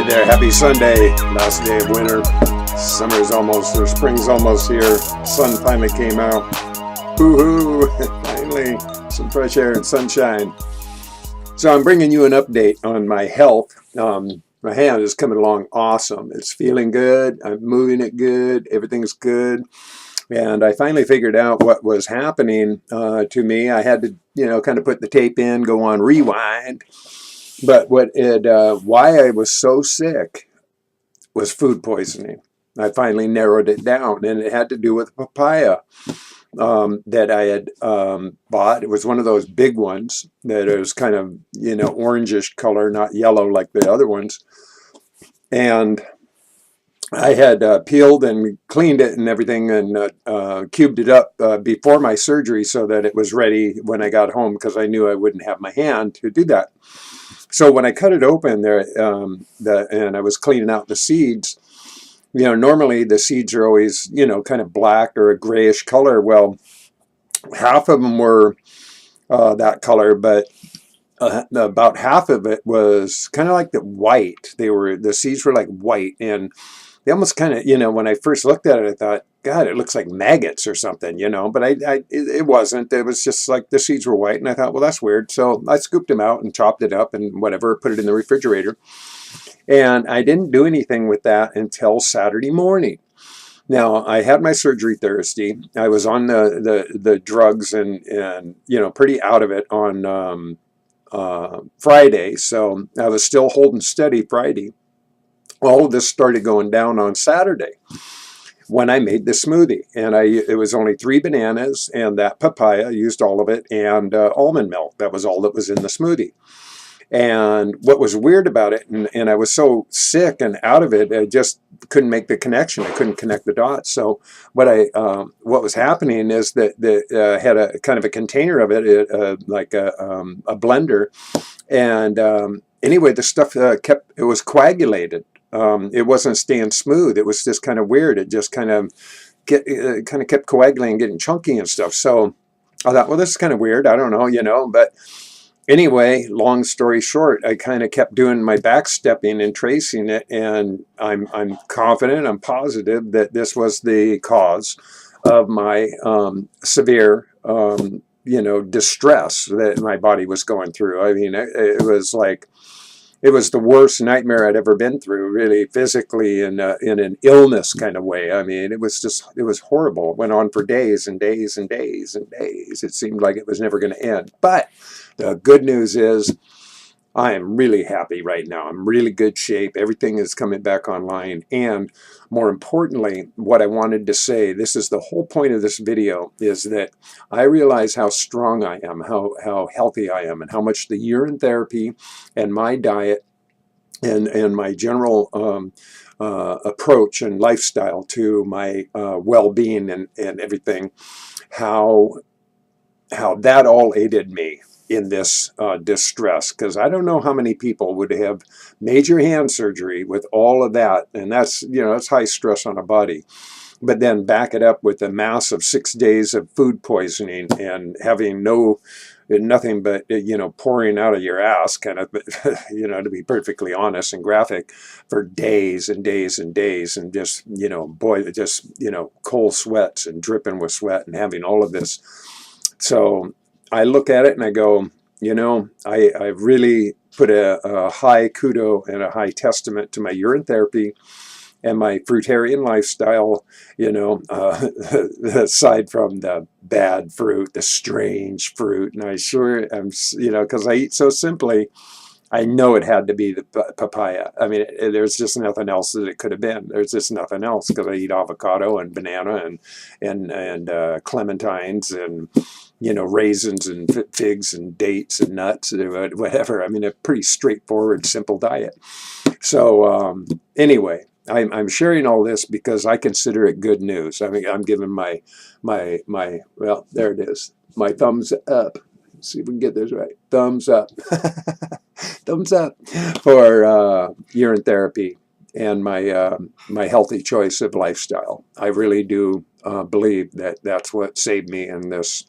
Hey there, happy Sunday, last day of winter. Summer's almost, or spring's almost here. Sun finally came out. Woohoo! Finally, some fresh air and sunshine. So I'm bringing you an update on my health. My hand is coming along awesome. It's feeling good. I'm moving it good. Everything's good. And I finally figured out what was happening to me. I had to, kind of put the tape in, go on rewind. But why I was so sick was food poisoning. I finally narrowed it down, and it had to do with papaya that I had bought. It was one of those big ones that was kind of, orangish color, not yellow like the other ones. And I had peeled and cleaned it and everything and cubed it up before my surgery so that it was ready when I got home, because I knew I wouldn't have my hand to do that. So when I cut it open there, and I was cleaning out the seeds, normally the seeds are always, kind of black or a grayish color. Well, half of them were that color, but about half of it was kind of like the white. The seeds were like white, and they almost kind of, when I first looked at it, I thought, God, it looks like maggots or something, but it wasn't. It was just like the seeds were white, and I thought, well, that's weird. So I scooped them out and chopped it up and whatever, put it in the refrigerator. And I didn't do anything with that until Saturday morning. Now, I had my surgery Thursday. I was on the drugs and pretty out of it on Friday. So I was still holding steady Friday. All of this started going down on Saturday when I made the smoothie. And it was only 3 bananas and that papaya, I used all of it, and almond milk. That was all that was in the smoothie. And what was weird about it, and I was so sick and out of it, I just couldn't make the connection. I couldn't connect the dots. So what was happening is that I had a kind of a container of it, like a blender. And anyway, the stuff it was coagulated. It wasn't staying smooth. It was just kind of weird. It just kind of kept coagulating, getting chunky and stuff. So I thought, well, this is kind of weird. I don't know, but anyway, long story short, I kind of kept doing my backstepping and tracing it, and I'm confident, I'm positive that this was the cause of my severe, distress that my body was going through. I mean, it was like, it was the worst nightmare I'd ever been through, really, physically, in an illness kind of way. I mean, it was horrible. It went on for days and days and days and days. It seemed like it was never going to end. But the good news is I am really happy right now. I'm in really good shape. Everything is coming back online. And more importantly, what I wanted to say, this is the whole point of this video, is that I realize how strong I am, how healthy I am, and how much the urine therapy and my diet and my general approach and lifestyle to my well-being and everything, how that all aided me in this distress, because I don't know how many people would have major hand surgery with all of that, and that's high stress on a body, but then back it up with a massive 6 days of food poisoning and having nothing but pouring out of your ass, kind of, to be perfectly honest and graphic, for days and days and days, and just cold sweats and dripping with sweat and having all of this. So I look at it and I go, I really put a high kudo and a high testament to my urine therapy and my fruitarian lifestyle, aside from the bad fruit, the strange fruit. And I sure am, because I eat so simply, I know it had to be the papaya. I mean, there's just nothing else that it could have been. There's just nothing else, because I eat avocado and banana and clementines and raisins and figs and dates and nuts and whatever. I mean, a pretty straightforward, simple diet. So anyway, I'm sharing all this because I consider it good news. I mean, I'm giving my well, there it is, my thumbs up. Let's see if we can get this right. Thumbs up. Thumbs up for urine therapy and my healthy choice of lifestyle. I really do believe that that's what saved me in this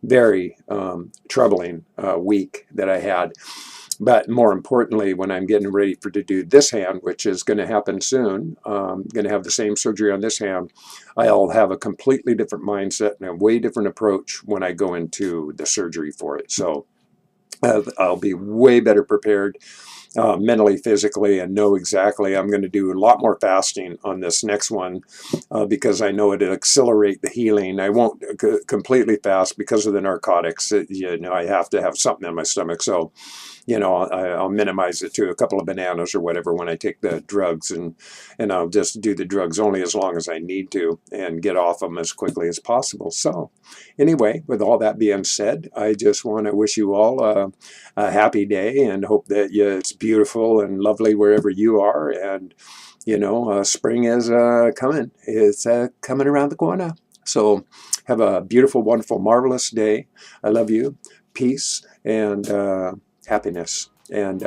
very troubling week that I had. But more importantly, when I'm getting ready to do this hand, which is going to happen soon, going to have the same surgery on this hand, I'll have a completely different mindset and a way different approach when I go into the surgery for it. So I'll be way better prepared mentally, physically, and know exactly. I'm going to do a lot more fasting on this next one because I know it'll accelerate the healing. I won't completely fast because of the narcotics. I have to have something in my stomach. So, I'll minimize it to a couple of bananas or whatever when I take the drugs, and I'll just do the drugs only as long as I need to and get off them as quickly as possible. So anyway, with all that being said, I just want to wish you all a happy day and hope that it's beautiful and lovely wherever you are. And, spring is coming. It's coming around the corner. So have a beautiful, wonderful, marvelous day. I love you. Peace and happiness. And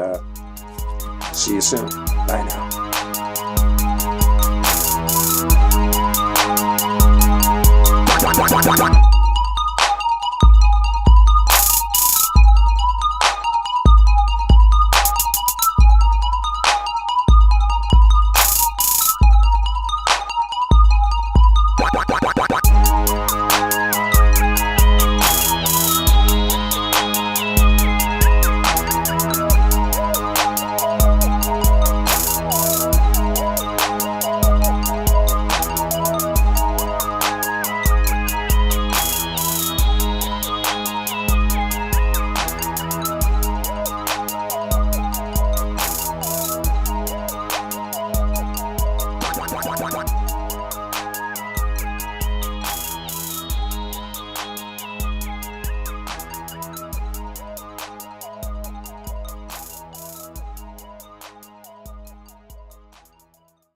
see you soon. Bye now.